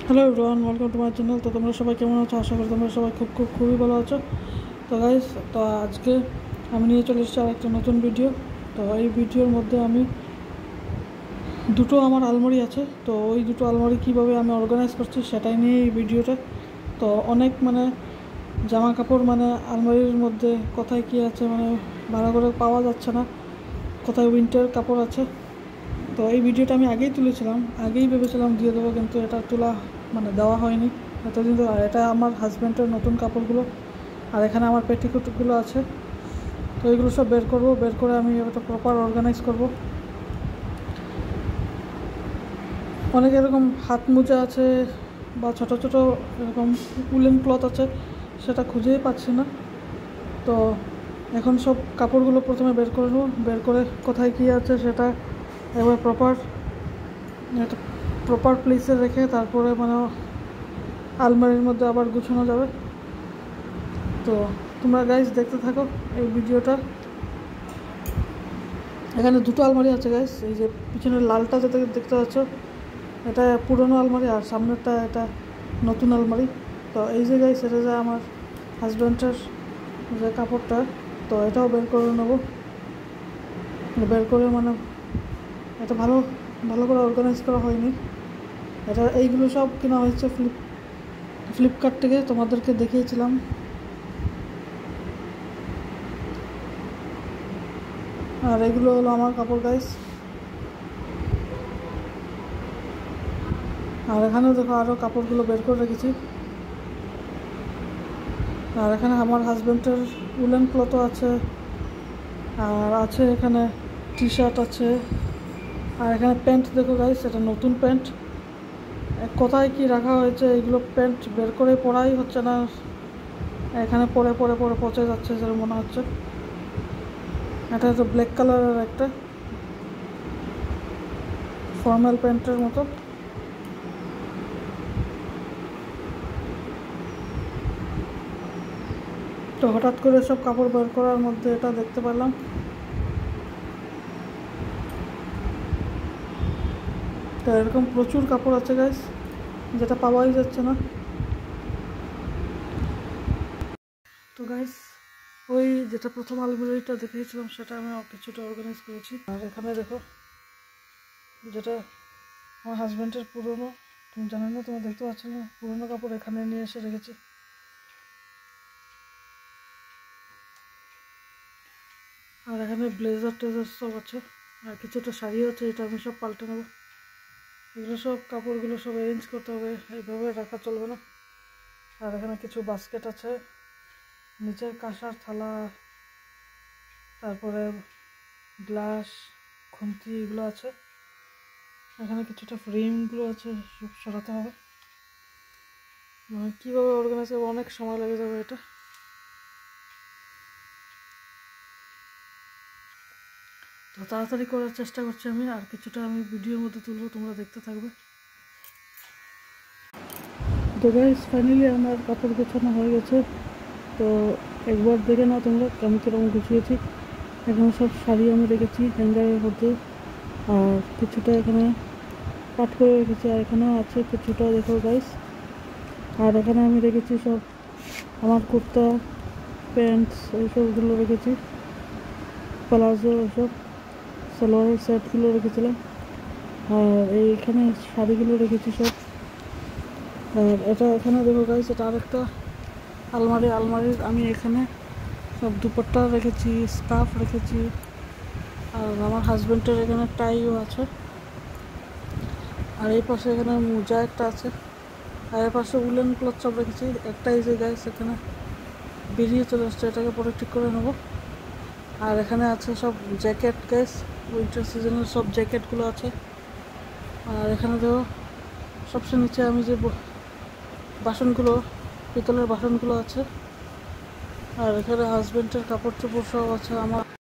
Hello everyone, welcome to my channel. তো তোমরা সবাই কেমন আছো? আশা করি তোমরা সবাই খুবই ভালো আছো। তো গাইস, তো আজকে আমি নিয়ে চলে এসেছি আর একটা নতুন ভিডিও। তো এই ভিডিওর মধ্যে আমি দুটো আমার আলমারি আছে, তো ওই দুটো আলমারি কীভাবে আমি অর্গানাইজ করছি সেটাই নিয়ে এই ভিডিওটা। তো অনেক জামা কাপড় আলমারির মধ্যে কোথায় কী আছে ভালো করে পাওয়া যাচ্ছে না, কোথায় উইন্টার কাপড় আছে। তো এই ভিডিওটা আমি আগেই তুলেছিলাম, আগেই ভেবেছিলাম দিয়ে দেবো, কিন্তু এটা তোলা দেওয়া হয়নি এতদিন তো। আর এটা আমার হাজব্যান্ডের নতুন কাপড়গুলো, আর এখানে আমার পেটিকোটগুলো আছে। তো এইগুলো সব বের করে আমি এটা প্রপার অর্গানাইজ করব। অনেক এরকম হাত মোজা আছে বা ছোটো ছোটো এরকম উলেন ক্লথ আছে, সেটা খুঁজেই পাচ্ছি না। তো এখন সব কাপড়গুলো প্রথমে বের করে নেব, বের করে কোথায় কী আছে সেটা এবার প্রপার প্লেসে রেখে তারপরে আলমারির মধ্যে আবার গুছানো যাবে। তো তোমরা গাইস দেখতে থাকো এই ভিডিওটা। এখানে দুটো আলমারি আছে গাইস, এই যে পিছনের লালটা যেটা দেখতে পাচ্ছ এটা পুরনো আলমারি, আর সামনেরটা এটা নতুন আলমারি। তো এই যে গাইস, এটা যে আমার হাজব্যান্ডের যে কাপড়টা, তো এটাও বের করে নেব। বের করে এটা ভালো করে অর্গানাইজ করা হয়নি। এইগুলো সব কেনা হয়েছে ফ্লিপকার্ট থেকে, তোমাদেরকে দেখিয়েছিলাম। আর এগুলো হলো আমার কাপড় গাইস। আর এখানেও দেখো আরও কাপড়গুলো বের করে রেখেছি। আর এখানে আমার হাজব্যান্ডের উলেন ক্লথও আছে, আর আছে এখানে টি শার্ট আছে। আর এখানে প্যান্ট দেখো গাইস, এটা নতুন প্যান্ট। কোথায় কি রাখা হয়েছে এইগুলো প্যান্ট বের করে পরাই হচ্ছে না, এখানে পরে পচে যাচ্ছে যেটা মনে হচ্ছে। এটা হচ্ছে ব্ল্যাক কালারের একটা ফর্মাল প্যান্টের মতো। তো হঠাৎ করে সব কাপড় বের করার মধ্যে এটা দেখতে পেলাম। তো এরকম প্রচুর কাপড় আছে গাইস, যেটা পাওয়াই যাচ্ছে না। তো গাইস, ওই যেটা প্রথম আলমারিটা দেখিয়েছিলাম সেটা আমি কিছুটা অর্গানাইজ করেছি। আর এখানে দেখো যেটা আমার হাজব্যান্ডের পুরনো, তুমি জানো না, তুমি দেখতে পাচ্ছ না, পুরনো কাপড় এখানে নিয়ে এসে রেখেছি। আর এখানে ব্লেজার টেজার সব আছে, আর কিছুটা শাড়িও আছে, এটা আমি সব পাল্টে নেব। এগুলো সব কাপড়গুলো সব অ্যারেঞ্জ করতে হবে, এইভাবে রাখা চলবে না। আর এখানে কিছু বাস্কেট আছে, নিচের কাঁসার থালা, তারপরে গ্লাস, খুন্তি, এগুলো আছে। এখানে কিছুটা ফ্রেমগুলো আছে, সব সরাতে হবে। কীভাবে অর্গানাইজ করবো, অনেক সময় লেগে যাবে এটা। তো তাড়াতাড়ি করার চেষ্টা করছি আমি, আর কিছুটা আমি ভিডিওর মধ্যে তুলবো, তোমরা দেখতে থাকবে। তো গাইস, ফাইনালি আমার কাপড় গোছানো হয়ে গেছে। তো একবার দেখে নাও তোমরা আমি কীরকম গুছিয়েছি। এখানে সব শাড়ি আমি রেখেছি হ্যাঙ্গারের মধ্যে, আর কিছুটা এখানে কাট করে রেখেছি, আর এখানেও আছে কিছুটা দেখো গাইস। আর এখানে আমি রেখেছি সব আমার কুর্তা, প্যান্টস, এইসবগুলো রেখেছি, প্লাজো, এইসব সালোয়ারের সেটগুলো রেখেছিলাম। আর এইখানে শাড়িগুলো রেখেছি সব। আর এটা এখানে দেখো গাইস, এটা আরেকটা আলমারির আমি এখানে সব দুপাট্টা রেখেছি, স্কার্ফ রেখেছি, আর আমার হাজব্যান্ডের এখানে টাইও আছে। আর এই পাশে এখানে মোজা একটা আছে, আর এর পাশে উলেন ক্লথ সব রেখেছি। একটাই যে গাইস এখানে বেরিয়ে চলে আসছে, এটাকে পরে ঠিক করে নেব। আর এখানে আছে সব জ্যাকেট গাইস, উইন্টার সিজনের সব জ্যাকেটগুলো আছে। আর এখানে দেখো সবচেয়ে নিচে আমি যে বাসনগুলো, পিতলের বাসনগুলো আছে। আর এখানে হাজব্যান্ডের কাপড় চোপড় সব আছে আমার।